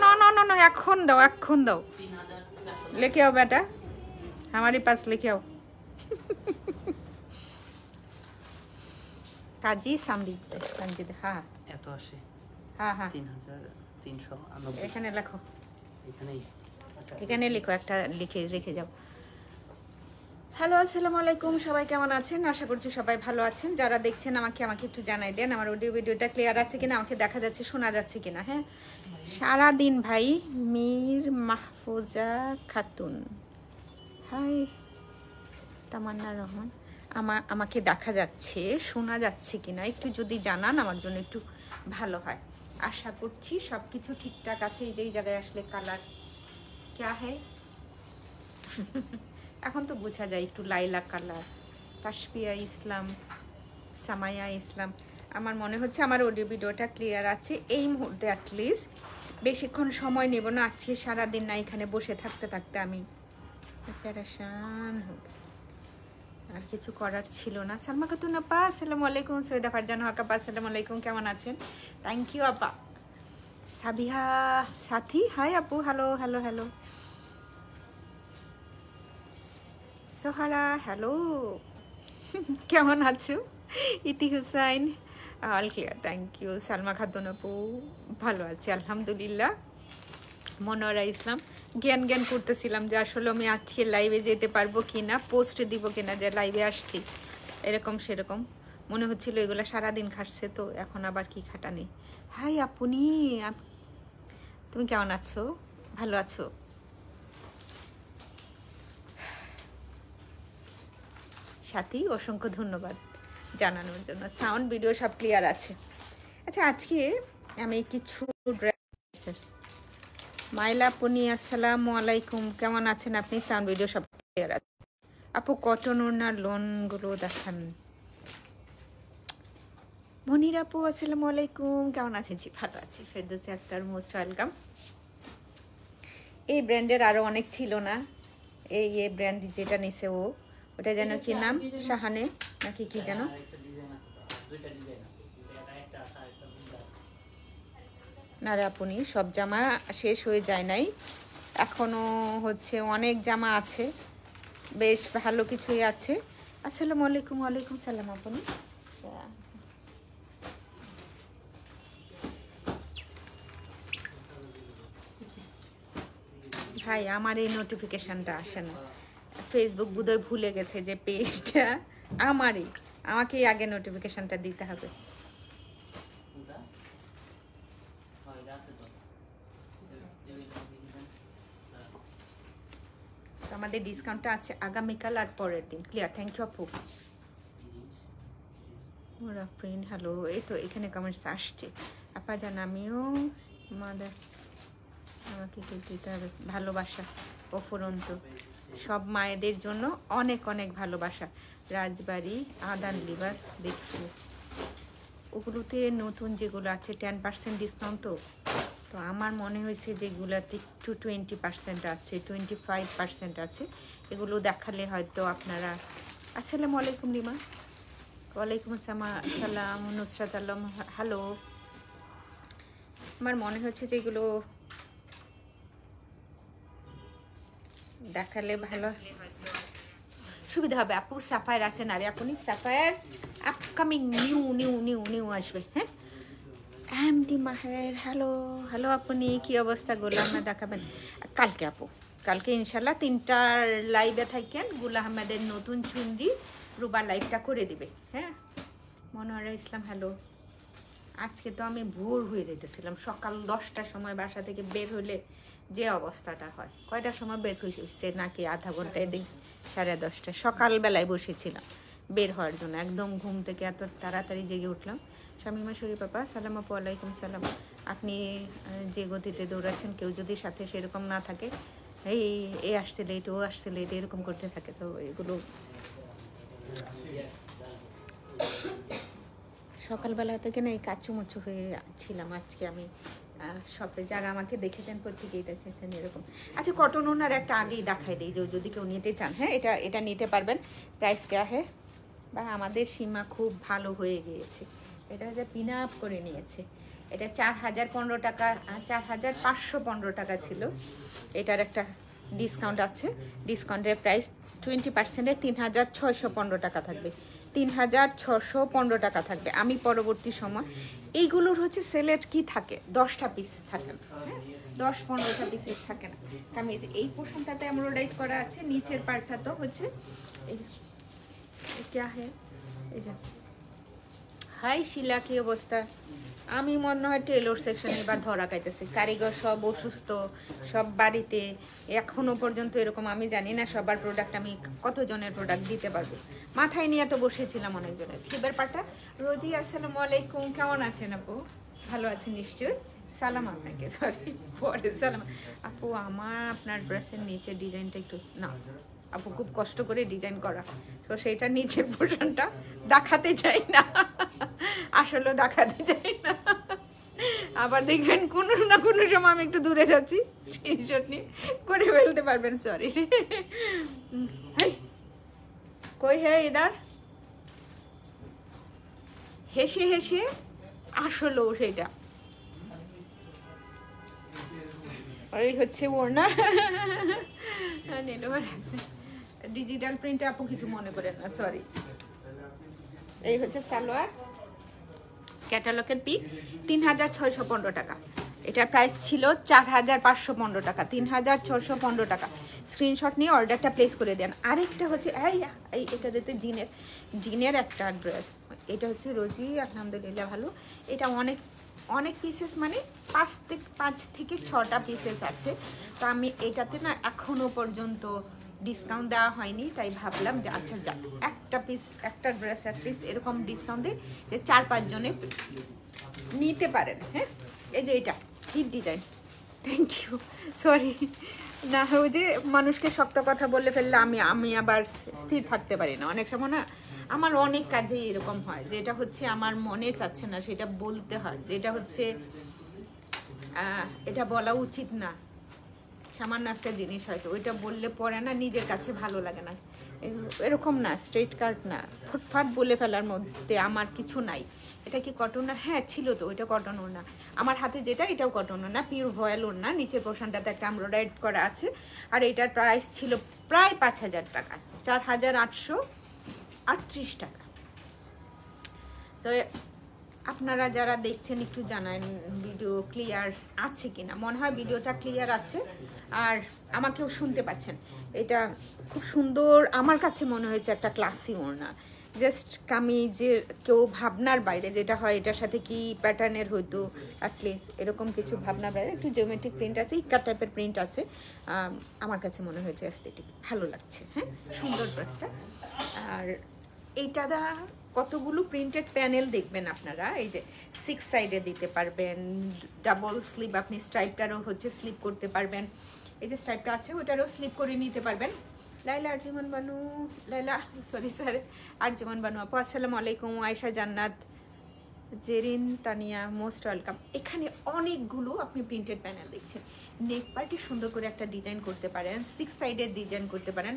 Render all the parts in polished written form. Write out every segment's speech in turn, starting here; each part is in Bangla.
नो नो नो नो এখন দাও लेके आओ बेटा हमारे पास लेके आओ কাজী সঞ্জিত হ্যাঁ এত আসে হ্যাঁ হ্যাঁ 3390 এখানে লেখো এখানেই এখানে লিখো একটা লিখে রেখে যাও হ্যালো আসসালামু আলাইকুম সবাই কেমন আছেন আশা করছি সবাই ভালো আছেন যারা দেখছেন আমাকে একটু জানাই দেন আমার অডিও ভিডিওটা ক্লিয়ার আছে কিনা আমাকে দেখা যাচ্ছে শোনা যাচ্ছে কিনা হ্যাঁ সারা দিন ভাই মীর মাহফুজা খাতুন হাই তামান্না রহমান আমাকে দেখা যাচ্ছে শোনা যাচ্ছে কিনা একটু যদি জানান আমার জন্য একটু ভালো হয় আশা করছি সব কিছু ঠিকঠাক আছে এই যে এই জায়গায় আসলে কালার ক্যা হ্যায় এখন তো বোঝা যায় একটু লাইলা কালার তাসফিয়া ইসলাম সামায়া ইসলাম আমার মনে হচ্ছে আমার অডিও ভিডিওটা ক্লিয়ার আছে এই মুহূর্তে অ্যাটলিস্ট বেশিক্ষণ সময় নেব না আজকে সারাদিন না এখানে বসে থাকতে আমি প্যারাশান হব আর কিছু করার ছিল না সালমা খাতুন আপা আসসালামু আলাইকুম সৈয়দা ফারজান হক আপা আসসালামু আলাইকুম কেমন আছেন থ্যাংক ইউ আপা সাবিহা সাথী হাই আপু hello hello hello Sohara hello কেমন আছো Iti Hussain all clear thank you Salma Khatun আপু ভালো আছি আলহামদুলিল্লাহ মনোয়ারা ইসলাম জ্ঞান করতেছিলাম যে আসলে আমি আজকে লাইভে যেতে পারবো কিনা পোস্ট দিব কিনা যে লাইভে আসছি এরকম সেরকম মনে হচ্ছিল এগুলো সারাদিন খাটছে তো এখন আবার কি খাটানি হাই আপনি তুমি কেমন আছো ভালো আছো সাথী অসংখ্য ধন্যবাদ জানানোর জন্য সাউন্ড ভিডিও সব ক্লিয়ার আছে আচ্ছা আজকে আমি কিছু মাইলা পুনি আসসালামু আলাইকুম কেমন আছেন আপনি সাউন্ড ভিডিও সব ক্লিয়ার আছে আপু কটন ওড়নার লোনগুলো দেখান মনির আপু আসসালামু আলাইকুম কেমন আছেন জি ভালো আছি ফেরদৌসী আক্তার মোস্ট ওয়েলকাম এই ব্র্যান্ডের আরও অনেক ছিল না এই ব্র্যান্ড যেটা নিছে ওটা যেন কি নাম শাহানে নাকি কি যেন না রে আপনি সব জামা শেষ হয়ে যায় নাই এখনো হচ্ছে অনেক জামা আছে বেশ ভালো কিছুই আছে আসসালামু আলাইকুম ওয়ালাইকুম সালাম আপনি ভাই আমার এই নোটিফিকেশনটা আসে না ফেসবুক বোধহয় ভুলে গেছে যে পেজটা আমাকেই আগে নোটিফিকেশনটা দিতে হবে আমাদের ডিসকাউন্টটা আছে আগামীকাল আর পরের দিন ক্লিয়ার থ্যাংক ইউ আপু ওরা ফ্রেন্ড হ্যালো এই তো এখানে কমেন্টস আসছে আপা জান আমিও মাদার আমাকে কি দিতে হবে ভালোবাসা অফুরন্ত সব মায়েদের জন্য অনেক অনেক ভালোবাসা রাজবাড়ি আদান লিবাস দেখি ওগুলোতে নতুন যেগুলো আছে 10% ডিসকাউন্ট তো আমার মনে হয়েছে যেগুলোতে একটু 20% আছে 25% আছে এগুলো দেখালে হয়তো আপনারা আসসালামু আলাইকুম লিমা ওয়ালাইকুম আসসালাম নুসরাত আলম হ্যালো আমার মনে হচ্ছে যেগুলো দেখালে ভালো সুবিধা হবে আপু সাফায়ার আছেন আরে আপনি সাফায়ার আপকামিং নিউ আসবে হ্যাঁ এমডি মাহের হ্যালো হ্যালো আপনি কি অবস্থা গোলাম না দেখাবেন কালকে আপু কালকে ইনশাল্লাহ 3টার লাইভে থাকেন গুল আহমেদের নতুন চুন্ডি রুবা লাইভটা করে দিবে হ্যাঁ মনোয়ারা ইসলাম হ্যালো আজকে তো আমি ভোর হয়ে যেতেছিলাম সকাল 10টার সময় বাসা থেকে বের হলে যে অবস্থাটা হয় কয়টার সময় বের হয়েছে নাকি আধা ঘন্টায় দিই 10:30 সকালবেলায় বসেছিলাম বের হওয়ার জন্য একদম ঘুম থেকে এত তাড়াতাড়ি জেগে উঠলাম শামিমা শরীফ আপা সালাম আপু আলাইকুম সালাম আপনি যে গতিতে দৌড়াচ্ছেন কেউ যদি সাথে সেরকম না থাকে এই আসছে লেট ও আসছে লেট এরকম করতে থাকে তো এগুলো সকালবেলা থেকে না এই কাচুমুচু হয়ে ছিলাম আজকে আমি শপে যারা আমাকে দেখেছেন প্রত্যেকেই দেখেছেন এরকম আচ্ছা কটন ওনার একটা আগেই দেখাই দিই যে যদি কেউ নিতে চান হ্যাঁ এটা নিতে পারবেন প্রাইস কে হ্যাঁ বা আমাদের সীমা খুব ভালো হয়ে গিয়েছে এটা যে পিন আপ করে নিয়েছে এটা 4015 টাকা, 4515 টাকা ছিল। এটার একটা ডিসকাউন্ট আছে, ডিসকাউন্টের প্রাইস 20%-এ 3615 টাকা থাকবে, 3615 টাকা থাকবে। আমি পরবর্তী সময় এইগুলোর হচ্ছে সেলেট কি থাকে, 10টা পিস থাকে না, হ্যাঁ 10-15টা পিসেস থাকে না। কামিজ এই পোর্শনটাতে এমব্রয়ডারি করা আছে, নিচের পার্টটা তো হচ্ছে এই যে क्या है এই যে। হাই শিলা, কি অবস্থা? আমি মনে হয় টেলর সেকশন এবার ধরা খাইতেছি, কারিগর সব অসুস্থ, সব বাড়িতে এখনো পর্যন্ত এরকম। আমি জানি না সবার প্রোডাক্ট আমি কতজনের প্রোডাক্ট দিতে পারবো, মাথায় নিয়ে তো বসেছিলাম অনেকজনের। স্লিপের পার্টটা রোজি, আসসালামু আলাইকুম, কেমন আছেন আপু? ভালো আছেন নিশ্চয়ই। সালাম আপনাকে, সরি পরে সালাম আপু। আমার আপনার ড্রেসের নিচের ডিজাইনটা একটু না আপু, খুব কষ্ট করে ডিজাইন করা, তো সেইটা নিচের পোর্শনটা দেখাতে চাই না, আসলে দেখাতে চাই না। আবার দেখবেন কোনো না কোনো সময় আমি একটু দূরে যাচ্ছি, স্ক্রিনশট নিয়ে করে ফেলতে পারবেন, সরি। কই হে ইদার, হেসে হেসে আসলো সেইটা। এই হচ্ছে ওড়না, ডিজিটাল প্রিন্টে আপু কিছু মনে করেন না, সরি। এই হচ্ছে সালোয়ার, ক্যাটালগের পিক, 3615 টাকা। এটার প্রাইস ছিল 4515 টাকা, 3615 টাকা। স্ক্রিনশট নিয়ে অর্ডারটা প্লেস করে দেন। আরেকটা হচ্ছে এই এটা দিতে জিনের একটা ড্রেস, এটা হচ্ছে রোজি, আলহামদুলিল্লাহ ভালো। এটা অনেক পিসেস, মানে 5 থেকে 6টা পিসেস আছে। তো আমি এটাতে না এখনো পর্যন্ত ডিসকাউন্ট দেওয়া হয়নি, তাই ভাবলাম যে আচ্ছা যাক, একটা ড্রেস অ্যাটলিস্ট এরকম ডিসকাউন্ট দিয়ে যে 4-5 জনে নিতে পারেন। হ্যাঁ এই যে এটা hit design, thank you, sorry. না ওই যে মানুষকে শক্ত কথা বলে ফেললে আমি আবার স্থির থাকতে পারি না। অনেক সময় না আমার অনেক কাজেই এরকম হয়, যেটা হচ্ছে আমার মনে চাচ্ছে না সেটা বলতে হয়, যেটা হচ্ছে এটা বলা উচিত না, সামান্য একটা জিনিস হয়তো ওইটা বললে পরে না নিজের কাছে ভালো লাগে না। এরকম না, স্ট্রেট কাট না, ফুটফাট বলে ফেলার মধ্যে আমার কিছু নাই। এটা কি কটন না? হ্যাঁ ছিল তো, ওইটা কটন ওড়না। আমার হাতে যেটা, এটাও কটন ওড়না, পিওর ভয়েল ওড়না। নিচের পোর্শনটাতে একটা এমব্রয়ডারি করা আছে। আর এটার প্রাইস ছিল প্রায় 5000 টাকা, 4838 টাকা। সো আপনারা যারা দেখছেন একটু জানান ভিডিও ক্লিয়ার আছে কিনা। মনে হয় ভিডিওটা ক্লিয়ার আছে আর আমাকেও শুনতে পাচ্ছেন। এটা খুব সুন্দর, আমার কাছে মনে হয়েছে একটা ক্লাসি ওড়না, জাস্ট কামিজের কেউ ভাবনার বাইরে, যেটা হয় এটার সাথে কি প্যাটার্নের হয়তো অ্যাটলিস্ট এরকম কিছু ভাবনার বাইরে একটু জিওমেট্রিক প্রিন্ট আছে, ইকার টাইপের প্রিন্ট আছে। আমার কাছে মনে হয়েছে অ্যাস্থেটিক, ভালো লাগছে। হ্যাঁ সুন্দর ড্রেসটা। আর এইটা দা কতগুলো প্রিন্টেড প্যানেল দেখবেন আপনারা, এই যে 6 সাইডে দিতে পারবেন, ডাবল স্লিপ, আপনি স্ট্রাইপটারও হচ্ছে স্লিপ করতে পারবেন। এই যে স্ট্রাইপটা আছে ওটারও স্লিপ করে নিতে পারবেন। লাইলা আরজমান বানু, লাইলা সরি স্যার, আরজমান বানু আপু আসসালামু আলাইকুম। আয়েশা জান্নাত, জেরিন তানিয়া, মোস্ট ওয়েলকাম। এখানে অনেকগুলো আপনি প্রিন্টেড প্যানেল দেখছেন। নেক পার্টি সুন্দর করে একটা ডিজাইন করতে পারেন, 6 সাইডের ডিজাইন করতে পারেন।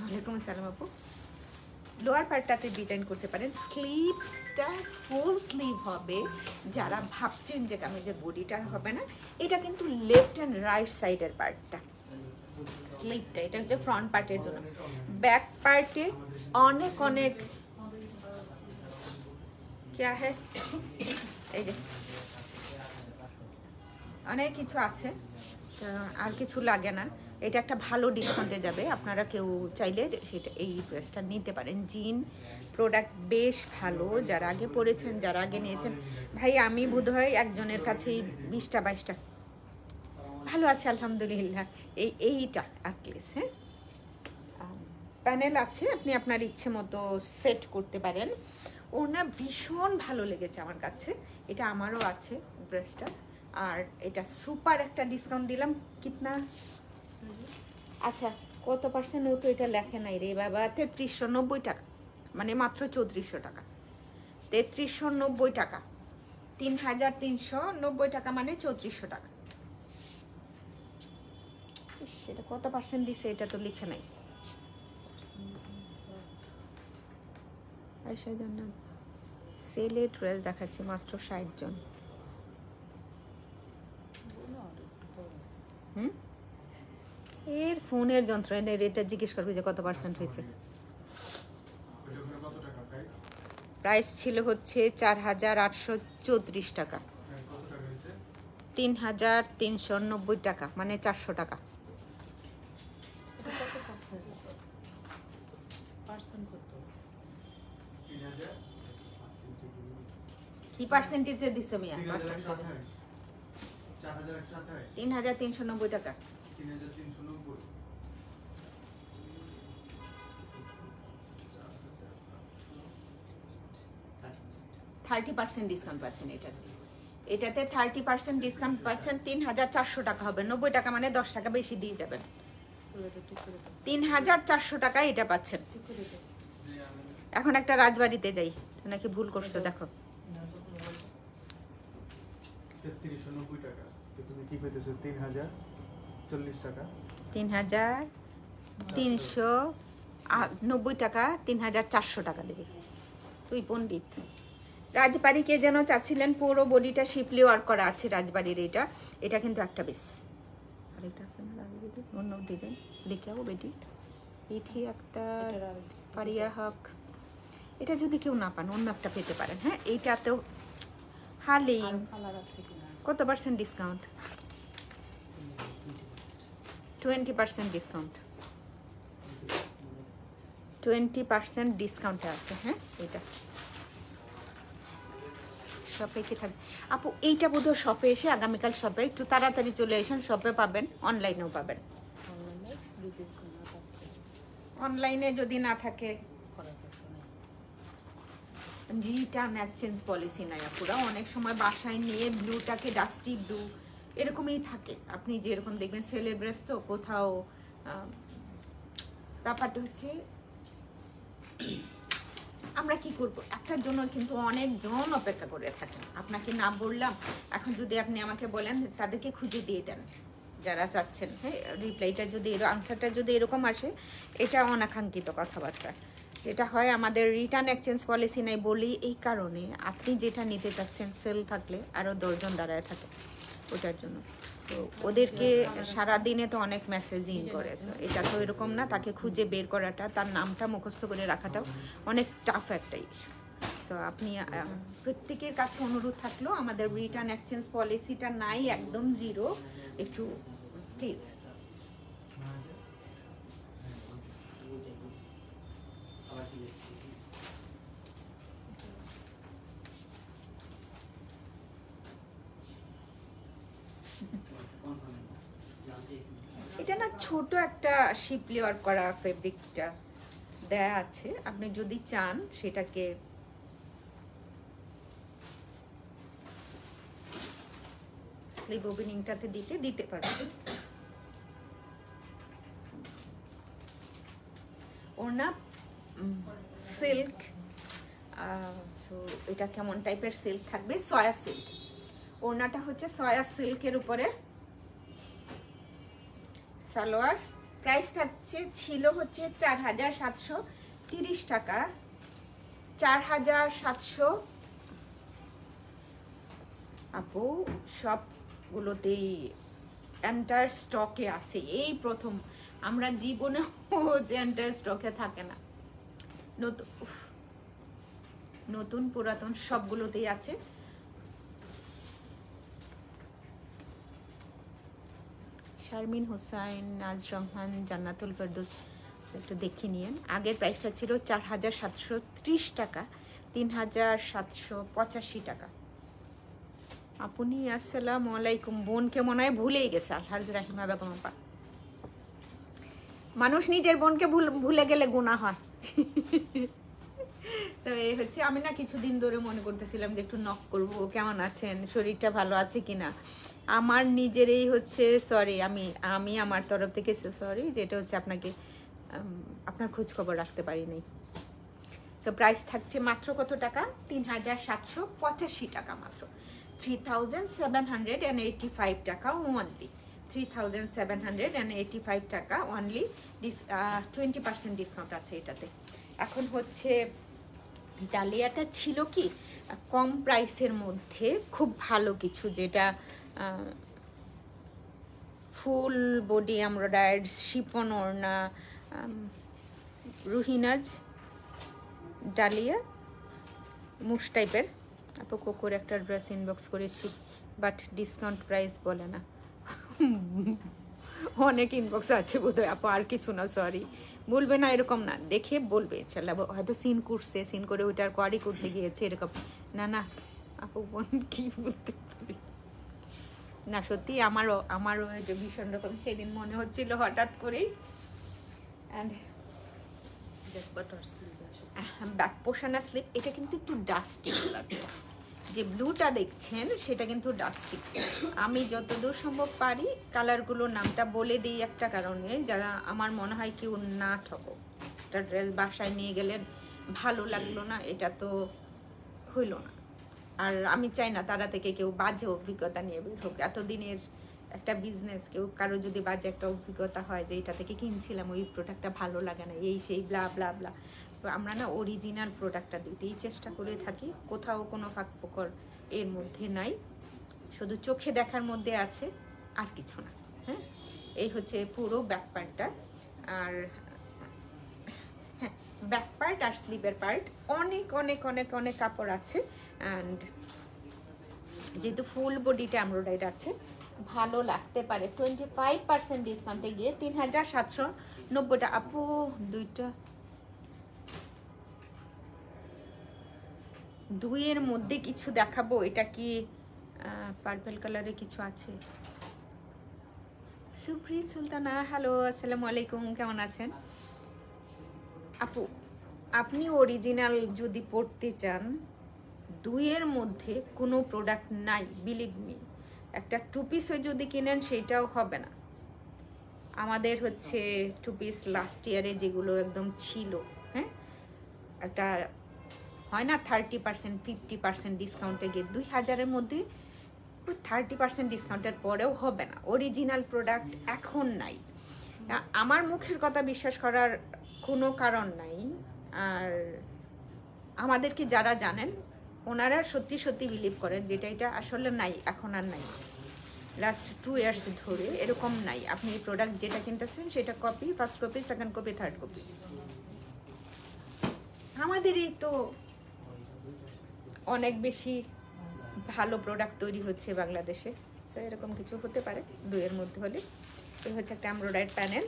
ওয়ালাইকুম আসসালাম আপু। লোয়ার পার্টটাতে ডিজাইন করতে পারেন। স্লিভটা ফুল স্লিভ হবে, যারা ভাবছেন যে কামিজের বডিটা হবে না, এটা কিন্তু লেফট অ্যান্ড রাইট সাইডের পার্টটা স্লিভটা, এটা হচ্ছে ফ্রন্ট পার্টের জন্য। ব্যাক পার্টে অনেক क्या है এই যে অনেক কিছু আছে, আর কিছু লাগে না। এটা একটা ভালো ডিসকাউন্টে যাবে, আপনারা কেউ চাইলে সেটা এই ড্রেসটা নিতে পারেন। জিন প্রোডাক্ট বেশ ভালো, যারা আগে পরেছেন, যারা আগে নিয়েছেন। ভাই আমি বোধহয় একজনের কাছেই 20-22টা ভালো আছে আলহামদুলিল্লাহ। এইটা অ্যাটলিস্ট। হ্যাঁ প্যানেল আছে, আপনি আপনার ইচ্ছে মতো সেট করতে পারেন। ওনা ভীষণ ভালো লেগেছে আমার কাছে, এটা আমারও আছে ড্রেসটা। আর এটা সুপার একটা ডিসকাউন্ট দিলাম। কিতনা আচ্ছা কত পার্সেন্ট ও তো এটা লেখে নাই রে বাবা। 3390 টাকা, মানে মাত্র 3400 টাকা। 3390 টাকা, 3390 টাকা, মানে 3400 টাকা। সেটা কত পার্সেন্ট দিছে এটা তো লিখে নাই। আয়শা জান্নাত, সেলে ড্রেস দেখাচ্ছে মাত্র 60 জন। এর ফোনের যন্ত্রণের এটা জিজ্ঞেস করবে যে কত পার্সেন্ট হয়েছে। প্রাইস ছিল হচ্ছে 4,834 টাকা, 3,390 টাকা, মানে 400 টাকা। কি পার্সেন্টেজে দিছো মিয়া? 3,390 টাকা। 30% ডিসকাউন্ট পাচ্ছেন এটাতে। এটাতে 30% ডিসকাউন্ট পাচ্ছেন, 3,400 টাকা হবে। 90 টাকা মানে 10 টাকা বেশি দিয়ে যাবেন। 3,400 টাকা এটা পাচ্ছেন। এখন একটা রাজবাড়িতে যাই, নাকি ভুল করছো? দেখো 390 টাকা, তুমি কি কইতেছো? 3,040 টাকা, 3,390 টাকা, 3,400 টাকা দেবে। তুই পণ্ডিত। রাজবাড়িকে যেন চাচ্ছিলেন, পুরো বডিটা শিপলি ওয়ার্ক করা আছে রাজবাড়ির। এটা কিন্তু একটা বেশ। আর এটা আছে না রাজবাড়ির অন্য ডিজাইন, লিখাও বেটি ইথি একটা পারিয়া হক। এটা যদি কেউ না পান অন্য একটা পেতে পারেন। হ্যাঁ, এইটাতেও হালিম। কত পার্সেন্ট ডিসকাউন্ট? 20% ডিসকাউন্ট। 20% ডিসকাউন্টে আছে। হ্যাঁ, এটা শপে কি থাকবে আপু? এইটা বোধহয় শপে এসে, আগামীকাল শপে একটু তাড়াতাড়ি চলে আসেন, শপে পাবেন, অনলাইনেও পাবেন। অনলাইনে যদি না থাকে, রিটার্ন এক্সচেঞ্জ পলিসি নাই আপুরা। অনেক সময় বাসায় নিয়ে ব্লুটাকে ডাস্টি ব্লু এরকমই থাকে। আপনি যেরকম দেখবেন সেলের ড্রেস তো কোথাও, ব্যাপারটা হচ্ছে আমরা কি করব, একটার জন্য কিন্তু অনেকজন অপেক্ষা করে থাকেন। আপনাকে না বললাম, এখন যদি আপনি আমাকে বলেন তাদেরকে খুঁজে দিয়ে দেন যারা চাচ্ছেন। হ্যাঁ, রিপ্লাইটা যদি আনসারটা যদি এরকম আসে, এটা অনাকাঙ্ক্ষিত কথাবার্তা। এটা হয় আমাদের রিটার্ন এক্সচেঞ্জ পলিসি নাই বলি এই কারণে, আপনি যেটা নিতে চাচ্ছেন সেল থাকলে আরও 10 জন দাঁড়ায় থাকে ওটার জন্য। তো ওদেরকে সারাদিনে তো অনেক মেসেজ ইন করেছে। এটা তো এরকম না, তাকে খুঁজে বের করাটা, তার নামটা মুখস্থ করে রাখাটাও অনেক টাফ একটা ইস্যু। সো আপনি প্রত্যেকের কাছে অনুরোধ থাকলো, আমাদের রিটার্ন এক্সচেঞ্জ পলিসিটা নাই, একদম জিরো। একটু প্লিজ এটা না ছোট একটা শিপলি ওয়ার্ক করা ফেব্রিকটা দেয়া আছে। আপনি যদি চান সেটাকে স্লিভ ওপেনিংটাতে দিতে পারবেন। ওর না সিল্ক, সো এটা কেমন টাইপের সিল্ক থাকবে? Soya silk. ওড়নাটা হচ্ছে সয়া সিল্কের উপরে সালোয়ার। প্রাইস ছিল হচ্ছে 4,730 টাকা। 4,700 আপু সবগুলোতেই এন্টার স্টকে আছে। এই প্রথম, আমরা জীবনে যে এন্টার স্টকে থাকে না। নতুন পুরাতন সবগুলোতেই আছে। শারমিন হোসাইন, নাজ রহমান, জান্নাতুল ফেরদৌস, একটু দেখে নিন। আগের প্রাইসটা ছিল 4,730 টাকা, 3,785 টাকা। আপনি আসসালামু আলাইকুম। বোনকে মনে হয় ভুলেই গেছে আলহাজ রাহিমা বেগম আপা। মানুষ নিজের বোনকে ভুলে গেলে গুনাহ হয়। তো এই হচ্ছে, আমি না কিছুদিন ধরে মনে করতেছিলাম যে একটু নক করবো, কেমন আছেন, শরীরটা ভালো আছে কিনা। আমার নিজেরই হচ্ছে সরি, আমি আমার তরফ থেকে সরি, যেটা হচ্ছে আপনার খোঁজ খবর রাখতে পারিনি। সো প্রাইস থাকছে মাত্র কত টাকা? 3,785 টাকা মাত্র। 3,785 টাকা অনলি। 3,785 টাকা অনলি। 20% ডিসকাউন্ট আছে এটাতে। এখন হচ্ছে ডালিয়াটা ছিল কি কম প্রাইসের মধ্যে খুব ভালো কিছু, যেটা ফুল বডি এমব্রয়ডার্ড শিফন ওড়না, রুহিনাজ ডালিয়া মুশ টাইপের। আপু কোকোর একটা ড্রেস ইনবক্স করেছি, বাট ডিসকাউন্ট প্রাইস বলে না। অনেক ইনবক্স আছে বোধহয় আপু, আর কিছু না, সরি। বলবে না এরকম না, দেখে বলবে ইনশাল্লাহ। হয়তো সিন করছে, সিন করে ওইটার কোয়ারি করতে গিয়েছে এরকম। না না আপু বোন কি বলতে পারি না, সত্যি আমারও যে ভীষণ রকম সেদিন মনে হচ্ছিল হঠাৎ করেই। অ্যান্ড ব্যাক পোষানা স্লিপ, এটা কিন্তু একটু ডাস্টি কালারটা, যে ব্লুটা দেখছেন সেটা কিন্তু ডাস্টি। আমি যতদূর সম্ভব পারি কালারগুলোর নামটা বলে দিই একটা কারণে, যারা আমার মনে হয় কেউ না ঠকো। একটা ড্রেস বাসায় নিয়ে গেলেন ভালো লাগলো না, এটা তো হইল না। আর আমি চাই না তারা থেকে কেউ বাজে অভিজ্ঞতা নিয়ে বের হোক। এতদিনের একটা বিজনেস, কেউ কারো যদি বাজে একটা অভিজ্ঞতা হয় যে এটা থেকে কিনছিলাম ওই প্রোডাক্টটা ভালো লাগে না, এই সেই ব্লা ব্লা ব্লা। তো আমরা না অরিজিনাল প্রোডাক্টটা দিতেই চেষ্টা করে থাকি, কোথাও কোনো ফাঁকফোকর এর মধ্যে নাই, শুধু চোখে দেখার মধ্যে আছে, আর কিছু না। হ্যাঁ, এই হচ্ছে পুরো ব্যাক পার্টটা। আর হ্যাঁ, ব্যাক পার্ট আর স্লিপের পার্ট অনেক অনেক অনেক অনেক কাপড় আছে। অ্যান্ড যেহেতু ফুল বডিটা এমব্রয়ডারি আছে, ভালো লাগতে পারে। 25% ডিসকাউন্টে গিয়ে 3790 টাকা। আপু দুইয়ের মধ্যে কিছু দেখাবো, এটা কি পার্পল কালারে কিছু আছে? সুপ্রিত সুলতানা, হ্যালো, আসসালামু আলাইকুম, কেমন আছেন আপু? আপনি অরিজিনাল যদি পড়তে চান, দুইয়ের মধ্যে কোনো প্রোডাক্ট নাই, বিলিভ মি। একটা টু পিসও যদি কিনেন সেটাও হবে না। আমাদের হচ্ছে টু পিস লাস্ট ইয়ারে যেগুলো একদম ছিল, হ্যাঁ, একটা হয় না 30% 50% ডিসকাউন্টে গিয়ে 2000-এর মধ্যে 30% ডিসকাউন্টের পরেও হবে না। অরিজিনাল প্রোডাক্ট এখন নাই। আমার মুখের কথা বিশ্বাস করার কোনো কারণ নাই। আর আমাদেরকে যারা জানেন ওনারা সত্যি সত্যি বিলিভ করেন যেটা এটা আসলে নাই, এখন আর নাই। লাস্ট 2 ইয়ার্স ধরে এরকম নাই। আপনি এই প্রোডাক্ট যেটা কিনতেছেন সেটা copy, first copy, second copy, third copy. আমাদেরই তো অনেক বেশি ভালো প্রোডাক্ট তৈরি হচ্ছে বাংলাদেশে, সো এরকম কিছু হতে পারে দুইয়ের মধ্যে হলে। এই হচ্ছে একটা এমব্রয়ডারি প্যানেল,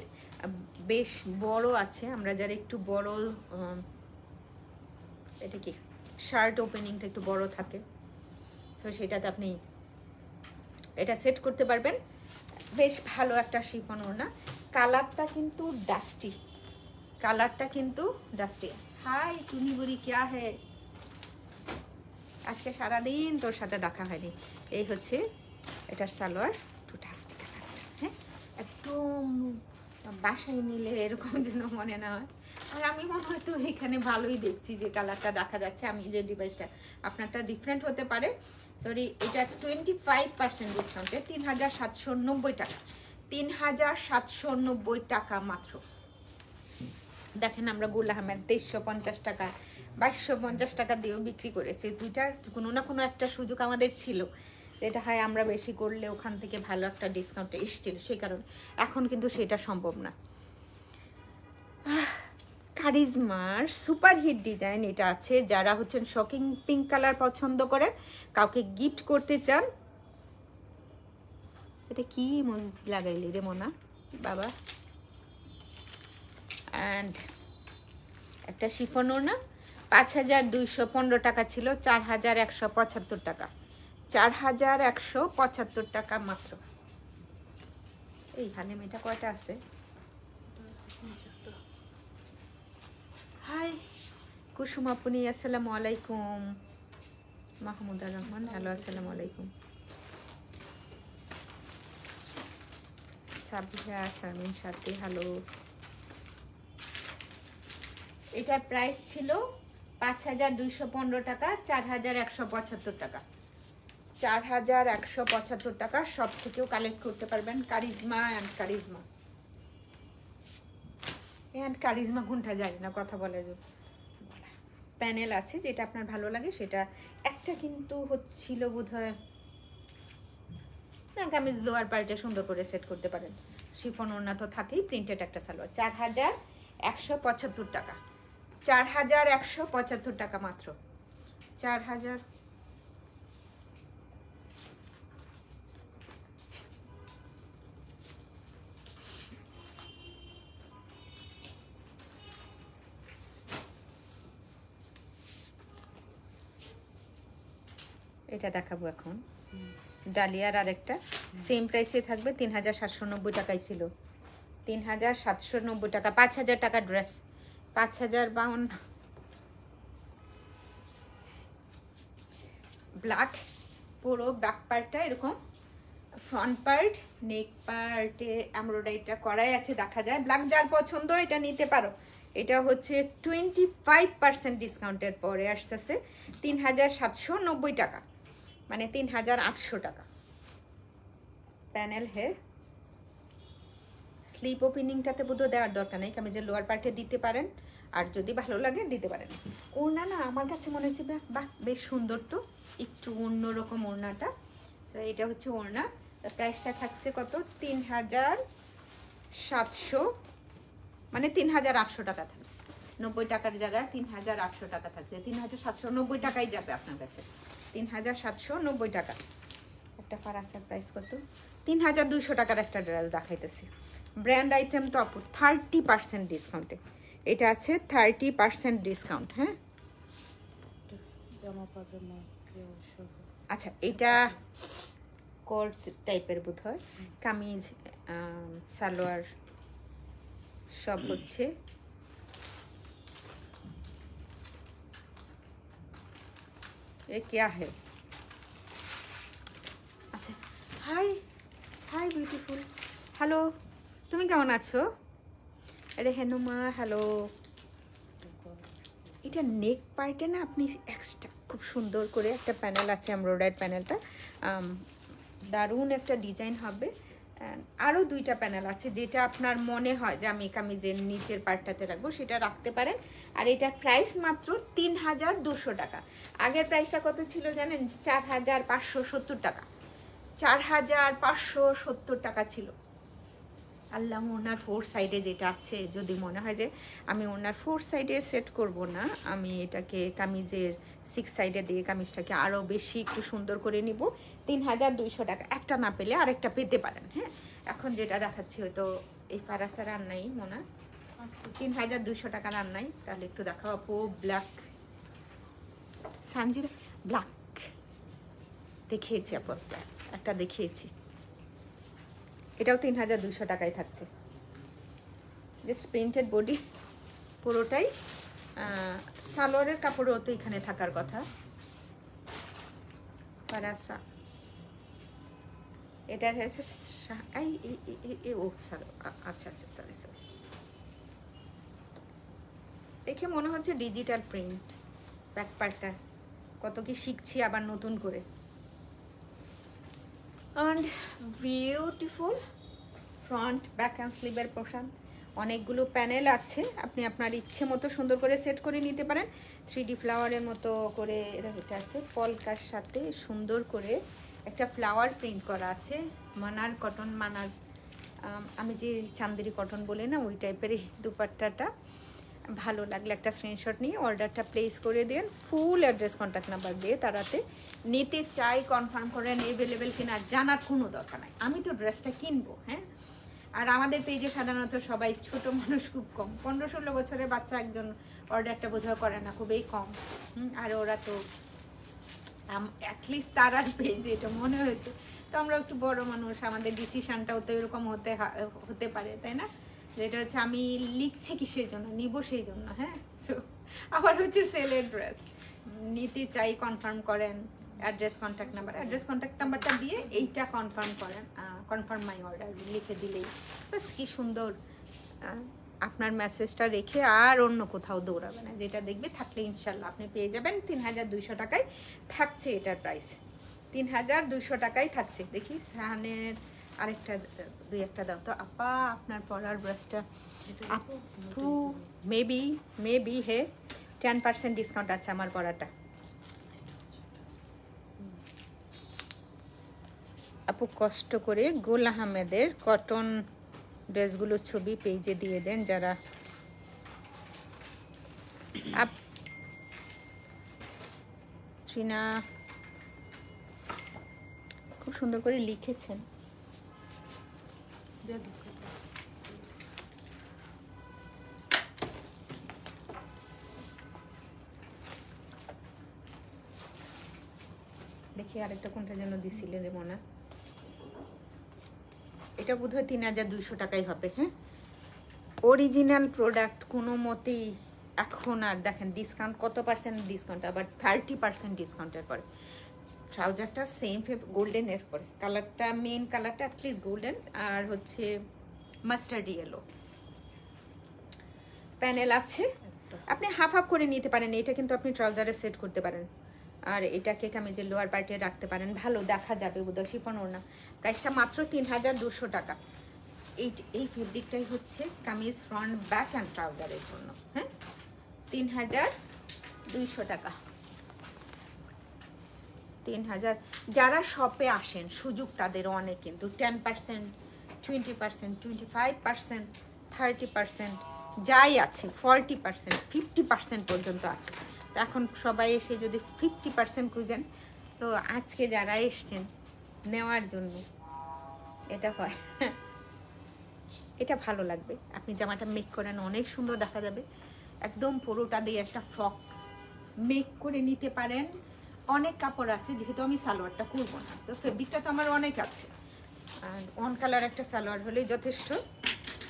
বেশ বড় আছে। আমরা যারা একটু বড়, এটা কি শার্ট ওপেনিংটা একটু বড় থাকে, সো সেটাতে আপনি এটা সেট করতে পারবেন। বেশ ভালো একটা শিফন ওড়না। কালারটা কিন্তু ডাস্টি, কালারটা কিন্তু ডাস্টি। হাই টুনি বুড়ি, ক্যা হে? আজকে সারাদিন তোর সাথে দেখা হয়নি। এই হচ্ছে এটার সালোয়ার, একটু ডাস্টি কালারটা। হ্যাঁ, একদম বাসায় নিলে এরকম যেন মনে না হয়। আর আমি মনে হয় তো এখানে ভালোই দেখছি যে কালারটা দেখা যাচ্ছে। আমি যে ডিভাইসটা, আপনারটা ডিফারেন্ট হতে পারে, সরি। এটা 25% ডিসকাউন্টে 3790 টাকা, 3790 টাকা মাত্র। দেখেন আমরা গুল আহমেদ 2350 টাকা, 2250 টাকা দিয়েও বিক্রি করেছি। দুইটা কোনো না কোনো একটা সুযোগ আমাদের ছিল, এটা হয় আমরা বেশি করলে ওখান থেকে ভালো একটা ডিসকাউন্টে এসেছিল, সেই কারণে। এখন কিন্তু সেটা সম্ভব না। কারিজমার সুপার হিট ডিজাইন এটা আছে। যারা হচ্ছেন শকিং পিঙ্ক কালার পছন্দ করেন, কাউকে গিফট করতে চান, এটা কি মজ লাগাইলি রে মোনা বাবা। অ্যান্ড একটা শিফন ওড়না, 5215 টাকা ছিল, 4175 টাকা, 4175 টাকা মাত্র। এই হালিম এটা কয়টা আছে? হাই কুসুম আপনি, আসসালামু আলাইকুম। মাহমুদুর রহমান, হ্যালো, আসসালামু আলাইকুম। সাবিহা সারমিন সাথে, হ্যালো। এটার প্রাইস ছিল 5215 টাকা, 4175 টাকা, 4175 টাকা। সব থেকেও কালেক্ট করতে পারবেন charisma and charisma. And charisma কোনটা জানি না, কথা বলার জন্য প্যানেল আছে, যেটা আপনার ভালো লাগে সেটা। একটা কিন্তু হচ্ছিল বোধহয় না কামিজ লোয়ার পার্টে সুন্দর করে সেট করতে পারেন। শিফন ওড়না তো থাকেই, প্রিন্টেড একটা সালোয়ার। 4175 টাকা, 4175 টাকা মাত্র। 4000 এটা দেখাবো এখন। ডালিয়ার আরেকটা সেম প্রাইসে থাকবে, 3790 টাকাই ছিল। 3790 টাকা, 5000 টাকা ড্রেস, 5052। ব্ল্যাক, পুরো ব্যাক পার্টটা এরকম, ফ্রন্ট পার্ট নেক পার্টে এমব্রয়ডারিটা করাই আছে, দেখা যায়। ব্ল্যাক যার পছন্দ এটা নিতে পারো। এটা হচ্ছে 25% ডিসকাউন্টের পরে আসতেছে 3790 টাকা, মানে 3800 টাকা। প্যানেল হে, স্লিপ ওপেনিংটাতে বোধহয় দেওয়ার দরকার নেই, কামিজের লোয়ার পার্টে দিতে পারেন, আর যদি ভালো লাগে দিতে পারেন। ওড়না না আমার কাছে মনে হচ্ছে বাহ বেশ সুন্দর, তো একটু অন্যরকম ওড়নাটা। তো এটা হচ্ছে ওড়না, প্রাইসটা থাকছে কত? 3700, মানে 3800 টাকা থাকছে। 90 টাকার জায়গায় 3800 টাকা থাকছে, 3790 টাকাই যাবে আপনার কাছে। 3790 টাকা। একটা ফারাসার প্রাইস কত? 3200 টাকার একটা ড্রেস দেখাইতেছি। ব্র্যান্ড আইটেম তো আপু 30% ডিসকাউন্টে, এটা আছে 30% ডিসকাউন্ট। হ্যাঁ, জামা পাজামা আচ্ছা এটা কোর্স টাইপের বোধ হয়, কামিজ সালোয়ার সব হচ্ছে। এ क्या है? আচ্ছা, হাই হাই বিউটিফুল, হ্যালো, তুমি কেমন আছো? আরে হেনুমা হ্যালো। এটা নেক পার্টে না আপনি এক্সট্রা খুব সুন্দর করে একটা প্যানেল আছে, এমব্রয়ডারি প্যানেলটা দারুণ একটা ডিজাইন হবে। আরও 2টা প্যানেল আছে, যেটা আপনার মনে হয় যে আমি কামিজের নিচের পার্টটাতে রাখবো সেটা রাখতে পারেন। আর এটার প্রাইস মাত্র 3200 টাকা। আগের প্রাইসটা কত ছিল জানেন? 4570 টাকা, 4570 টাকা ছিল। আল্লাহ, ওনার 4 সাইডে যেটা আছে, যদি মনে হয় যে আমি ওনার 4 সাইডে সেট করব না, আমি এটাকে কামিজের 6 সাইডে দিয়ে কামিজটাকে আরও বেশি একটু সুন্দর করে নিব, 3200 টাকা। একটা না পেলে আরেকটা পেতে পারেন। হ্যাঁ, এখন যেটা দেখাচ্ছি হয়তো এই ফারাসা রান্নাই মনে হয় 3200 টাকা রান্নাই। তাহলে একটু দেখাও আপু। ব্ল্যাক সানজিদা ব্ল্যাক দেখিয়েছি আপু, একটা দেখিয়েছি, এটাও 3200 টাকায় থাকছে। জাস্ট প্রিন্টেড বডি পুরোটাই, সালোয়ারের কাপড়ও তো এখানে থাকার কথা। পারাসা এটা হচ্ছে ও আচ্ছা আচ্ছা, সরি সরি, দেখে মনে হচ্ছে ডিজিটাল প্রিন্ট। ব্যাক পার্টটা কত কি শিখছি আবার নতুন করে। And beautiful front, back and স্লিভের পোর্শন, অনেকগুলো প্যানেল আছে, আপনি আপনার ইচ্ছে মতো সুন্দর করে সেট করে নিতে পারেন। 3D ফ্লাওয়ারের মতো করে এটা আছে, পলকার সাথে সুন্দর করে একটা ফ্লাওয়ার প্রিন্ট করা আছে। মানার কটন, মানার আমি যে চান্দেরি কটন বলি না, ওই টাইপের এই দুপাট্টাটা। ভালো লাগলে একটা স্ক্রিনশট নিয়ে অর্ডারটা প্লেস করে দেন। ফুল অ্যাড্রেস কন্ট্যাক্ট নাম্বার দিয়ে তারাতে নিতে চাই, কনফার্ম করেন অ্যাভেলেবেল কিনা জানার কোনো দরকার নাই, আমি তো ড্রেসটা কিনবো। হ্যাঁ, আর আমাদের পেজে সাধারণত সবাই ছোট মানুষ খুব কম, 15-16 বছরের বাচ্চা একজন অর্ডারটা বোধহয় করে না, খুবই কম। আর ওরা তো অ্যাটলিস্ট তারার পেজে এটা মনে হয়েছে। তো আমরা একটু বড় মানুষ, আমাদের ডিসিশনটাও তো এরকম হতে পারে, তাই না? যেটা হচ্ছে আমি লিখছি কিসের জন্য, নিব সেই জন্য। হ্যাঁ, সো আবার হচ্ছে সেলের ড্রেস নিতে চাই, কনফার্ম করেন অ্যাড্রেস কন্ট্যাক্ট নাম্বারটা দিয়ে এইটা কনফার্ম করেন, কনফার্ম মাই অর্ডার লিখে দিলেই বাস। কি সুন্দর, আপনার মেসেজটা রেখে আর অন্য কোথাও দৌড়াবে না, যেটা দেখবে থাকলে ইনশাল্লাহ আপনি পেয়ে যাবেন। 3200 টাকায় থাকছে এটার প্রাইস, 3200 টাকায় থাকছে। দেখি শাহানের আরেকটা 2-1টা দাও তো আপা, আপনার পরার ব্রাশটা আপু। মেবি হে 10% ডিসকাউন্ট আছে আমার পরাটা। আপু কষ্ট করে গুল আহমেদের কটন ড্রেসগুলোর ছবি পেজে দিয়ে দেন যারা ট্রিনা খুব সুন্দর করে লিখেছেন। দেখি আরেকটা কোনটার জন্য দিছিলে রে মনা, এটা বোধহয় 3200 টাকাই হবে। হ্যাঁ, অরিজিনাল প্রোডাক্ট কোনো মতেই এখন আর দেখেন ডিসকাউন্ট কত পার্সেন্ট ডিসকাউন্ট, আবার 30% ডিসকাউন্টের পরে ট্রাউজারটা সেম গোল্ডেনের পরে কালারটা মেন কালারটা অ্যাটলিস্ট গোল্ডেন আর হচ্ছে মাস্টার্ড ইয়েলো প্যানেল আছে। আপনি হাফ হাফ করে নিতে পারেন, এটা কিন্তু আপনি ট্রাউজারে সেট করতে পারেন আর এটাকে কামিজের লোয়ার পার্টে রাখতে পারেন, ভালো দেখা যাবে বোধহয় শিফন ওড়না। প্রাইসটা মাত্র 3200 টাকা। এই ফেব্রিকটাই হচ্ছে কামিজ ফ্রন্ট ব্যাক অ্যান্ড ট্রাউজারের জন্য। হ্যাঁ, 3200 টাকা। 3000। যারা শপে আসেন সুযোগ তাদের অনেক, কিন্তু 10%, 20%, 25%, 30% যাই আছে, 40%, 50% পর্যন্ত আছে। তো এখন সবাই এসে যদি 50% খুঁজেন, তো আজকে যারা এসছেন নেওয়ার জন্য এটা হয়, এটা ভালো লাগবে। আপনি জামাটা মেক করেন অনেক সুন্দর দেখা যাবে, একদম পুরোটা দিয়ে একটা ফ্রক মেক করে নিতে পারেন। অনেক কাপড় আছে, যেহেতু আমি সালোয়ারটা করবো না, তো ফেব্রিকটা তো আমার অনেক আছে, আর অন কালার একটা সালোয়ার হলেই যথেষ্ট।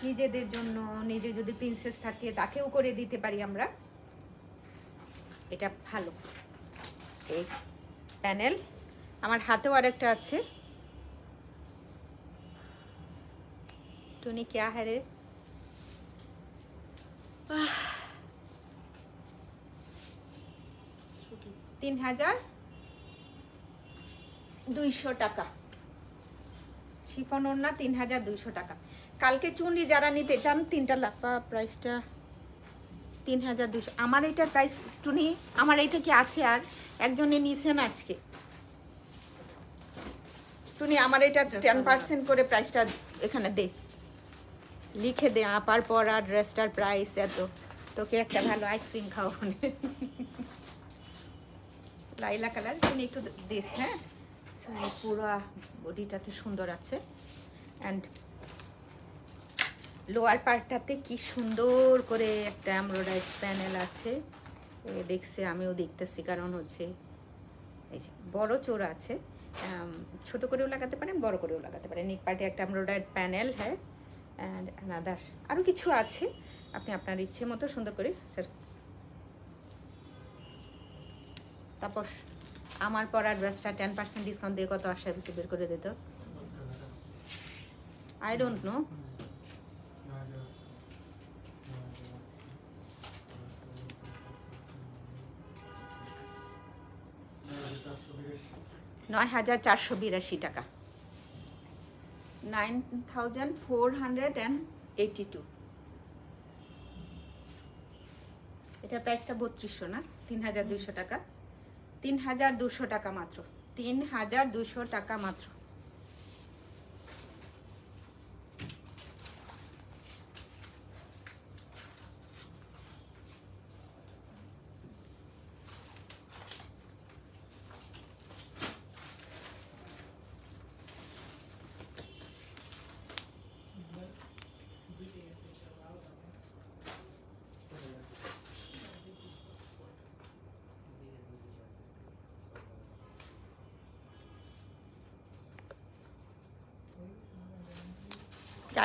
নিজেদের জন্য, নিজে যদি প্রিন্সেস থাকে তাকেও করে দিতে পারি আমরা, এটা ভালো। এই প্যানেল আমার হাতেও আরেকটা আছে। টুনি क्या है रे? 3200 টাকা শিফন ওড়না, 3200 টাকা। কালকে চুনরি যারা নিতে চান, 3টা লাফা প্রাইসটা 3200। আমার এইটার প্রাইস টুনি, আমার এইটা কি আছে আর একজনে নিছেন আজকে টুনি, আমার এটা 10% করে প্রাইসটা এখানে দে, লিখে দে আপার পর আর ড্রেসটার প্রাইস এত, তোকে একটা ভালো আইসক্রিম খাওয়ানো। লাইলা কালার তুমি একটু দিস। হ্যাঁ, পুরো বডিটাতে সুন্দর আছে অ্যান্ড লোয়ার পার্টটাতে কি সুন্দর করে একটা এমব্রয়ডারি প্যানেল আছে। দেখছে, আমিও দেখতেছি, কারণ হচ্ছে এই যে বড় চোরা আছে, ছোট করেও লাগাতে পারেন, বড় করেও লাগাতে পারেন। নেক পার্টে একটা এমব্রয়ডারি প্যানেল হ্যাঁ, অ্যান্ড অ্যানাদার আরও কিছু আছে, আপনি আপনার ইচ্ছে মতো সুন্দর করে স্যার। তারপর আমার পরার ড্রেসটা 10% ডিসকাউন্ট দিয়ে কত আসে একটু বের করে দিত, আই ডোন্ট নো। টাকা, 9482। এটা প্রাইসটা 3200 না, 3200 টাকা। 3200 টাকা মাত্র, 3200 টাকা মাত্র।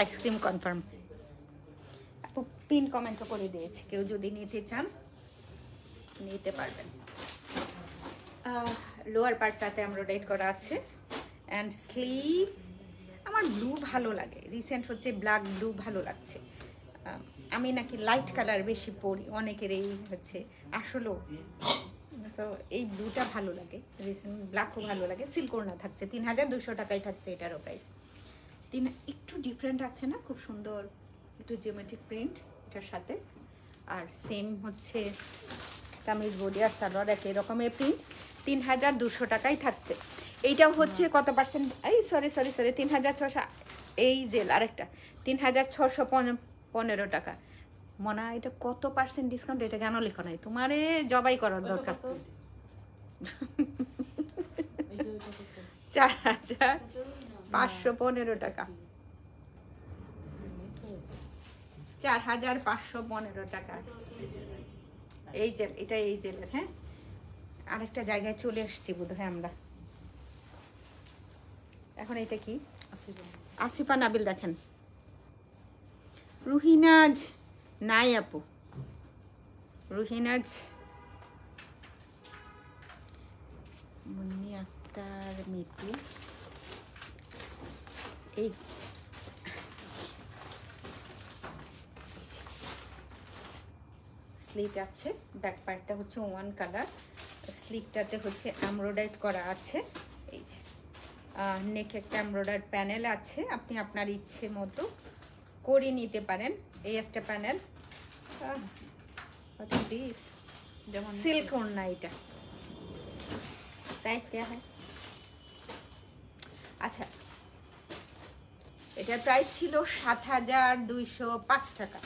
আইসক্রিম কনফার্ম, পিন কমেন্টও করে দিয়েছি, কেউ যদি নিতে চান নিতে পারবেন। লোয়ার পার্টটাতে এমব্রয়ডারি করা আছে অ্যান্ড স্লিভ। আমার ব্লু ভালো লাগে, রিসেন্ট হচ্ছে ব্ল্যাক ব্লু ভালো লাগছে। আমি নাকি লাইট কালার বেশি পরি, অনেকের এই হচ্ছে আসলেও, তো এই ব্লুটা ভালো লাগে, রিসেন্ট ব্ল্যাকও ভালো লাগে। সিল্ক ওড়না থাকছে, 3200 টাকায় থাকছে এটারও প্রাইস। একটু ডিফারেন্ট আছে না, খুব সুন্দর একটু জিওমেট্রিক প্রিন্ট এটার সাথে, আর সেম হচ্ছে কামিজ বডি আর সালোয়ার একই রকমের প্রিন্ট। 3200 টাকাই থাকছে। এইটাও হচ্ছে কত পার্সেন্ট, এই সরি 3600, এই জেল আরেকটা 3615 টাকা। মনা এটা কত পার্সেন্ট ডিসকাউন্ট, এটা কেন লেখা নাই? তোমারে জবাই করার দরকার। 4515 টাকা, 4515 টাকা এই জেল। এটা এই জেলের। হ্যাঁ, আরেকটা জায়গায় চলে এসেছি বোধহয় আমরা এখন। এটা কি? আসিফা নাবিল দেখেন। রুহিনাজ নাই আপু, রুহিনাজ, মুন্নি আক্তার, মিতু, এই স্লিট আছে। ব্যাক পার্টটা হচ্ছে ওয়ান কালার, স্লিটটাতে হচ্ছে এমব্রয়ডারি করা আছে। এই যে নেক একটা এমব্রয়ডারি প্যানেল আছে, আপনি আপনার ইচ্ছে মতো করে নিতে পারেন। এই একটা প্যানেল, সিল্ক ওড়না। এটা প্রাইস কে হয়? আচ্ছা, এটার প্রাইস ছিল 7205 টাকা।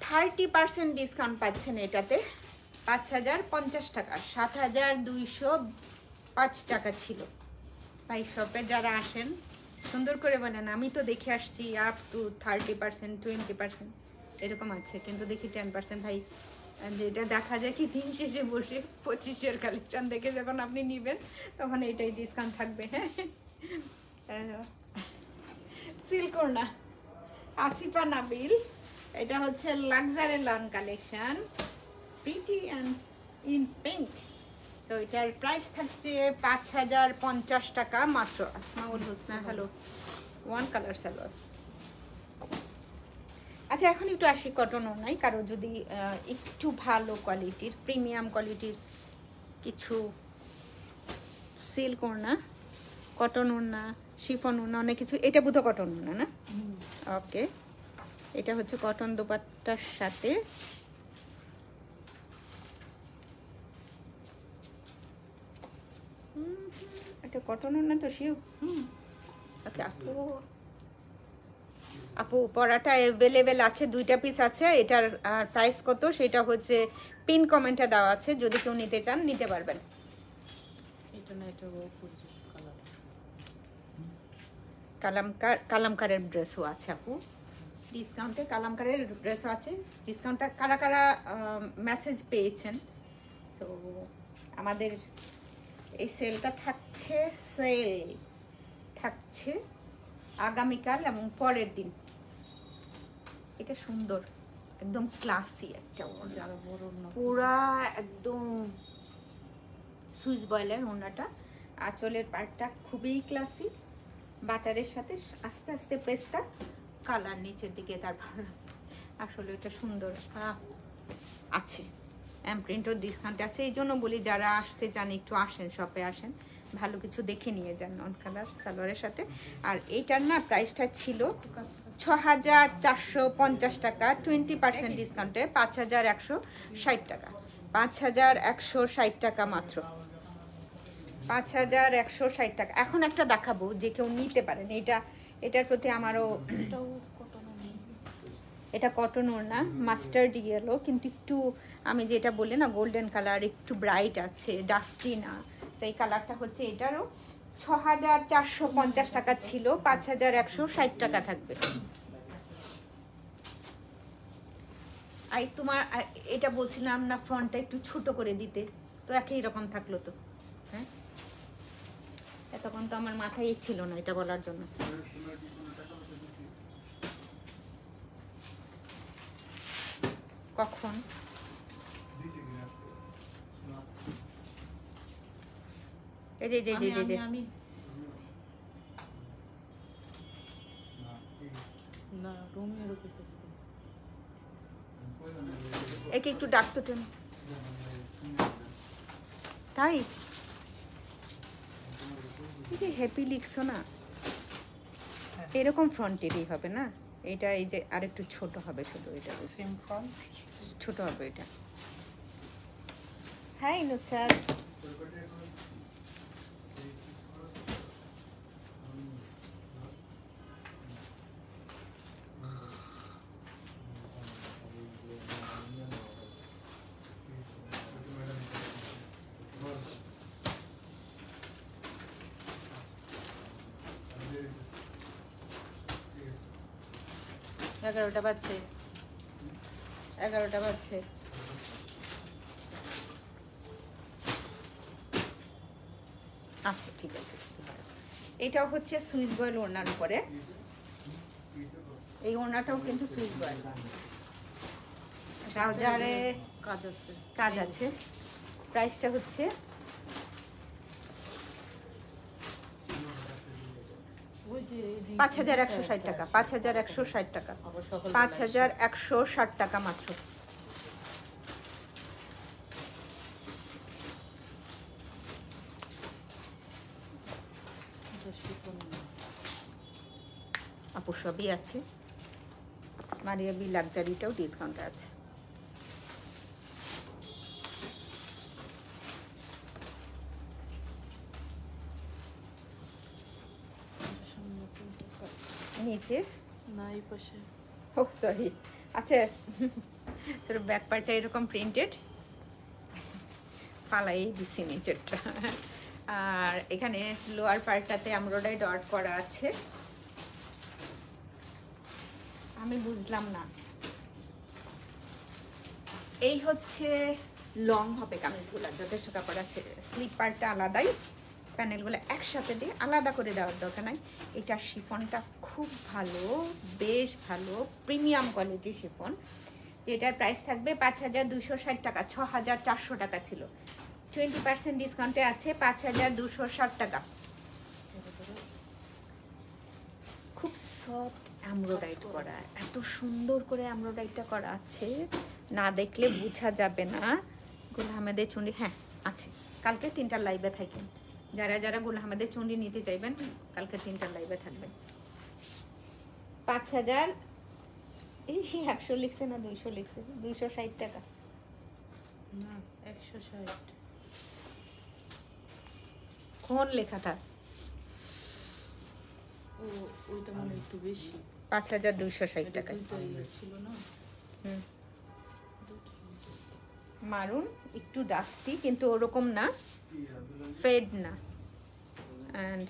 30% ডিসকাউন্ট পাচ্ছেন এটাতে, 5050 টাকা। 7205 টাকা ছিল। ভাই শপে যারা আসেন সুন্দর করে বলেন, আমি তো দেখে আসছি আপ টু 30%, 20% এরকম আছে, কিন্তু দেখি 10%। ভাই এটা দেখা যায় কি দিন শেষে বসে 25-এর কালেকশন দেখে যখন আপনি নেবেন তখন এটাই ডিসকাউন্ট থাকবে। হ্যাঁ, সিল্ক ওড়না, আসিফা নাবিল। এটা হচ্ছে luxury loan collection, pretty and in pink. So এটার প্রাইস থাকছে 5050 টাকা মাত্র। আসমাউল হোসনা, হ্যালো, ওয়ান কালার সালোয়ার। আচ্ছা, এখন একটু আসি কটন ওড়নাই। কারো যদি একটু ভালো কোয়ালিটির, প্রিমিয়াম কোয়ালিটির কিছু সিল্ক ওড়না, কটন ওড়না, শিফন ওড়না, অনেক কিছু। এটা বোধহয় কটন ওড়না না? ওকে, এটা হচ্ছে কটন দোপাট্টার সাথে। এটা কটন ওড়না তো শিউ। ওকে আপু, আপু পরাটা অ্যাভেলেবেল আছে, 2টা পিস আছে। এটার প্রাইস কত সেটা হচ্ছে পিন কমেন্টে দেওয়া আছে, যদি কেউ নিতে চান নিতে পারবেন। কালামকারের ড্রেসও আছে আপু ডিসকাউন্টে, কালামকারের ড্রেসও আছে ডিসকাউন্টটা। কারা কারা মেসেজ পেয়েছেন? সো আমাদের এই সেলটা থাকছে আগামীকাল এবং পরের দিন। এটা সুন্দর, একদম ক্লাসি একটা পুরা একদম সুইচ বয়েলের ওড়নাটা। আঁচলের পার্টটা খুবই ক্লাসি, বাটারের সাথে আস্তে আস্তে পেস্তা কালার নিচের দিকে তার ভালো আছে। আসলে এটা সুন্দর আছে। প্রিন্টও ডিসকাউন্ট আছে, এই জন্য বলি যারা আসতে চান একটু আসেন, শপে আসেন, ভালো কিছু দেখে নিয়ে যান নন কালার সালোয়ারের সাথে। আর এইটার না প্রাইসটা ছিল 6450 টাকা, 20% ডিসকাউন্টে 5160 টাকা। 5160 টাকা মাত্র, 5160 টাকা। এখন একটা দেখাবো যে কেউ নিতে পারেন, এটার প্রতি আমারও। এটা কটন ওড়না, মাস্টার্ড ইয়েলো, কিন্তু একটু আমি যেটা বলি না গোল্ডেন কালার, একটু ব্রাইট আছে, ডাস্টি না। সেই কালারটা হচ্ছে এটারও 6450 টাকা ছিল, 5160 টাকা থাকবে। আর তোমার এটা বলছিলাম না ফ্রন্টটা একটু ছোট করে দিতে, তো একই রকম থাকলো তো। হ্যাঁ, এতক্ষণ তো আমার মাথায় ছিল না এটা বলার জন্য। কখন এই যে আমি না রুমে রুকিতেছি, একে একটু ডাকতো টেন, তাই এই যে হ্যাপি লিখছো না, এরকম ফ্রন্টেরই হবে না এটা? এই যে আরেকটু ছোট হবে, শুধু এটা সেম ফ্রন্ট, ছোট হবে এটা। হাই নুসরাত, 11টা বাজছে, 11টা বাজছে। আচ্ছা ঠিক আছে। এটাও হচ্ছে সুইচ বয়েল ওড়নার উপরে, এই ওড়নাটাও কিন্তু সুইচ বয়েল, ট্রাউজারে কাজ আছে। কাজ আছে। প্রাইসটা হচ্ছে ওই যে 5,160 টাকা, 5,160 টাকা, আবার সকাল 5,160 টাকা মাত্র। আপু সবই আছে, মারিয়া বি লাক্সারিটাও ডিসকাউন্টে আছে। নিচে না এই পাশে ও সরি, আচ্ছা সরি ব্যাক পার্টটা এরকম প্রিন্টেড, পালাই দিছি নিচেরটা। আর এখানে লোয়ার পার্টটাতে এমব্রয়ডারি ডট করা আছে। আমি বুঝলাম না, এই হচ্ছে লং হবে কামিজগুলো, যথেষ্ট কাপড় আছে। স্লিপ পার্টটা আলাদাই, প্যানেলগুলো একসাথে দিয়ে আলাদা করে দেওয়ার দরকার নাই। এটার শিফনটা খুব ভালো, বেশ ভালো, প্রিমিয়াম কোয়ালিটির শিফন, যেটার প্রাইস থাকবে 5,260 টাকা। 6,400 টাকা ছিল, 20% ডিসকাউন্টে আছে 5,260 টাকা। খুব সফট এমব্রয়ডারি করা, এত সুন্দর করে এমব্রয়ডারিটা করা আছে, না দেখলে বোঝা যাবে না। গুল আহমেদের চুন্ডি হ্যাঁ আছে, কালকে 3টার লাইভে থাকেন যারা যারা গুল আহমেদের চুন্ডি নিতে চাইবেন, কালকে 3টার লাইভে থাকবেন। 5,000 এই 100 লিখছে না 200 লিখছে, 260 টাকা। না 160 কোন লেখা থাক? ও ওইটা মানে একটু বেশি। 5,260 টাকা। দুইটা ইয়ে ছিল না। হুম, মারুন একটু ডাস্টি, কিন্তু ওরকম না, ফেড না। অ্যান্ড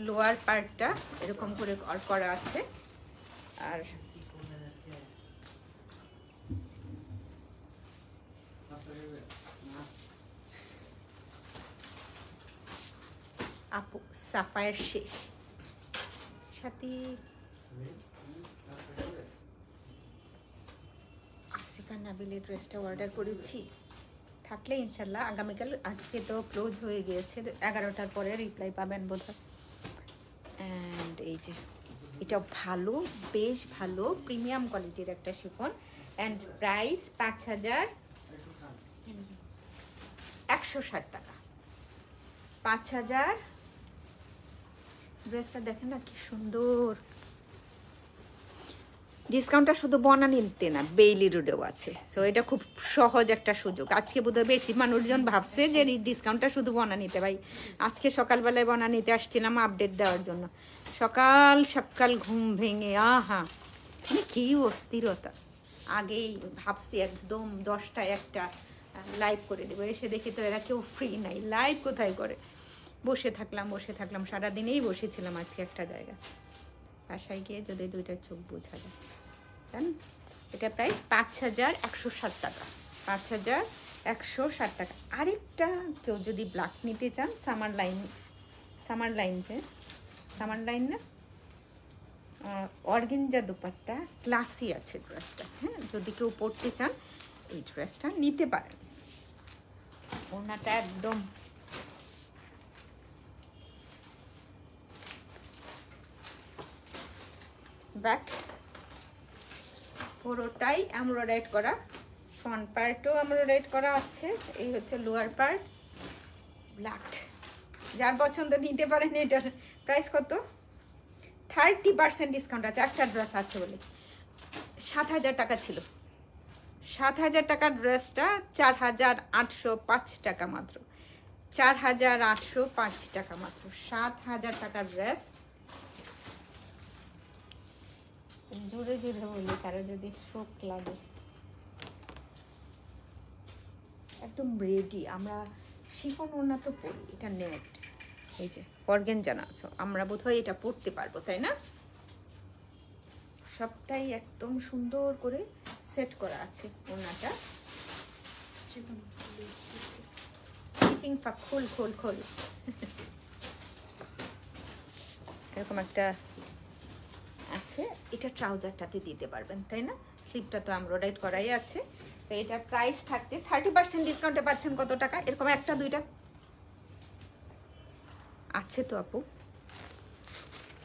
লোয়ার পার্টটা এরকম করে করা আছে। আর আপু সাফায়ের শেষ সাথে আসিফা নাবিলের ড্রেসটা অর্ডার করেছি, থাকলে ইনশাল্লাহ আগামীকাল, আজকে তো ক্লোজ হয়ে গিয়েছে, 11টার পরে রিপ্লাই পাবেন বোধহয়। অ্যান্ড এই যে এটা ভালো, বেশ ভালো প্রিমিয়াম কোয়ালিটির একটা শিফন, অ্যান্ড প্রাইস 5,160 টাকা। 5,000। ড্রেসটা দেখেন না কি সুন্দর, ডিসকাউন্টটা শুধু বনানীতে না, বেইলি রোডেও আছে। সো এটা খুব সহজ একটা সুযোগ। আজকে বোধহয় বেশি মানুষজন ভাবছে যে এই ডিসকাউন্টটা শুধু বনানীতে। ভাই আজকে সকালবেলায় বনানীতে আসছিলাম আপডেট দেওয়ার জন্য, সকাল সকাল ঘুম ভেঙে আহা মানে কি অস্থিরতা। আগেই ভাবছি একদম 10টায় একটা লাইভ করে দেবো, এসে দেখি তো এরা কেউ ফ্রি নাই, লাইভ কোথায় করে। বসে থাকলাম সারাদিনেই বসেছিলাম আজকে একটা জায়গা। বাসায় গিয়ে যদি 2টা চোখ বোঝা যায়। জান এটা প্রাইস 5,160 টাকা, 5,160 টাকা। আরেকটা কেউ যদি ব্ল্যাক নিতে চান, সামার লাইন না, অর্গেঞ্জা দুপাট্টা, ক্লাসি আছে ড্রেসটা। হ্যাঁ, যদি কেউ পরতে চান এই ড্রেসটা নিতে পারেন। ওড়নাটা একদম ব্যাক পুরোটাই এমব্রয়ডারি করা, ফ্রন্ট পার্টও এমব্রয়ডারি করা আছে। এই হচ্ছে লোয়ার পার্ট, ব্ল্যাক। যার পছন্দ নিতে পারেন। এটার প্রাইস কত? 30% ডিসকাউন্ট আছে, একটা ড্রেস আছে বলে। 7,000 টাকা ছিল, 7,000 টাকার ড্রেসটা 4,805 টাকা মাত্র, 4,805 টাকা মাত্র। 7,000 টাকার ড্রেস। জোরে জোরে বলি, কারো যদি শোক লাগে। একদম রেডি। আমরা শিফন ওড়না তো পরি, এটা নেট, এই যে অর্গেঞ্জা না, আমরা বোধহয় এটা পরতে পারবো, তাই না? সবটাই একদম সুন্দর করে সেট করা আছে ওনাটা। জীবনে খুলে এসেছে। ফিটিং পা খোল খোল খোল। এরকম একটা আছে, এটা ট্রাউজারটাতে দিতে পারবেন, তাই না? স্লিপটা তো এমব্রয়ডারি করাই আছে। তো এটার প্রাইস থাকছে 30% ডিসকাউন্টে পাচ্ছেন কত টাকা? এরকম একটা দুইটা আছে তো আপু।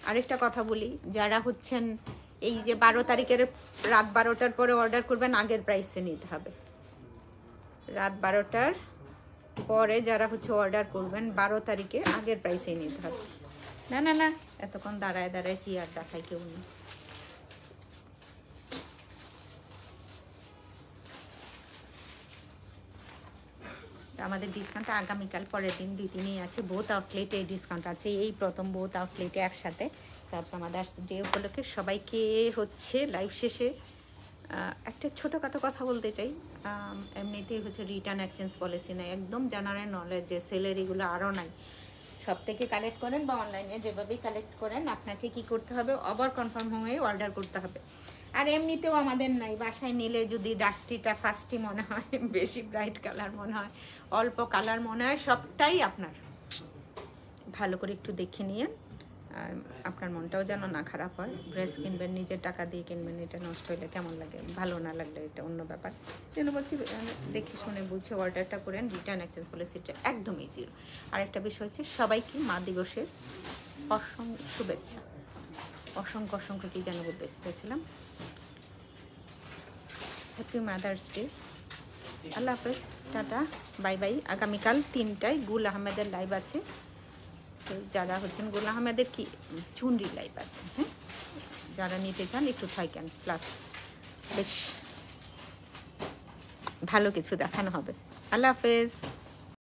আরেকটা কথা বলি, যারা হচ্ছেন এই যে 12 তারিখের রাত 12টার পরে অর্ডার করবেন, আগের প্রাইসে নিতে হবে। রাত 12টার পরে যারা হচ্ছে অর্ডার করবেন 12 তারিখে আগের প্রাইসে নিতে হবে। না না না, এতক্ষণ দাঁড়ায় দাঁড়ায় কি আর দেখায় কেউ নেই। আমাদের ডিসকাউন্টটা আগামীকাল পরের দিন 2-3ই আছে। বোথ আউটলেটে ডিসকাউন্ট আছে, এই প্রথম বোথ আউটলেটে একসাথে। তারপর মাদার্স ডে উপলক্ষে সবাইকে হচ্ছে লাইভ শেষে একটা ছোটোখাটো কথা বলতে চাই। এমনিতেই হচ্ছে রিটার্ন এক্সচেঞ্জ পলিসি নাই, একদম জেনারেল নলেজ যে সেলেরিগুলো আরও নাই। সব থেকে কালেক্ট করেন বা অনলাইনে যেভাবেই কালেক্ট করেন, আপনাকে কি করতে হবে? আবার কনফার্ম হয়ে অর্ডার করতে হবে। আর এমনিতেও আমাদের নাই, বাসায় নিলে যদি ডাস্টিটা ফাস্টি মনে হয়, বেশি ব্রাইট কালার মনে হয়, অল্প কালার মনে হয়, সবটাই আপনার ভালো করে একটু দেখে নিয়েন। আপনার মনটাও যেন না খারাপ হয়। ড্রেস কিনবেন, নিজের টাকা দিয়ে কিনবেন, এটা নষ্ট হলে কেমন লাগে, ভালো না লাগলে এটা অন্য ব্যাপার। যেন বলছি দেখে শুনে বুঝে অর্ডারটা করেন। রিটার্ন এক্সচেঞ্জ পলিসিটা একদমই জিরো। আরেকটা বিষয় হচ্ছে, সবাইকে মা দিবসের অসংখ্য শুভেচ্ছা। অসংখ্য অসংখ্য কি যেন বলতে চাইছিলাম, হ্যাপি মাদার্স ডে। আল্লাহ হাফেজ, টাটা, বাই বাই। আগামীকাল 3টায় গুল আহমেদের লাইভ আছে। তো যারা হচ্ছেন গুল আহমেদের কি চুনরি লাইভ আছে, হ্যাঁ, যারা নিতে চান একটু থাকেন, প্লাস বেশ ভালো কিছু দেখানো হবে। আল্লাহ হাফেজ।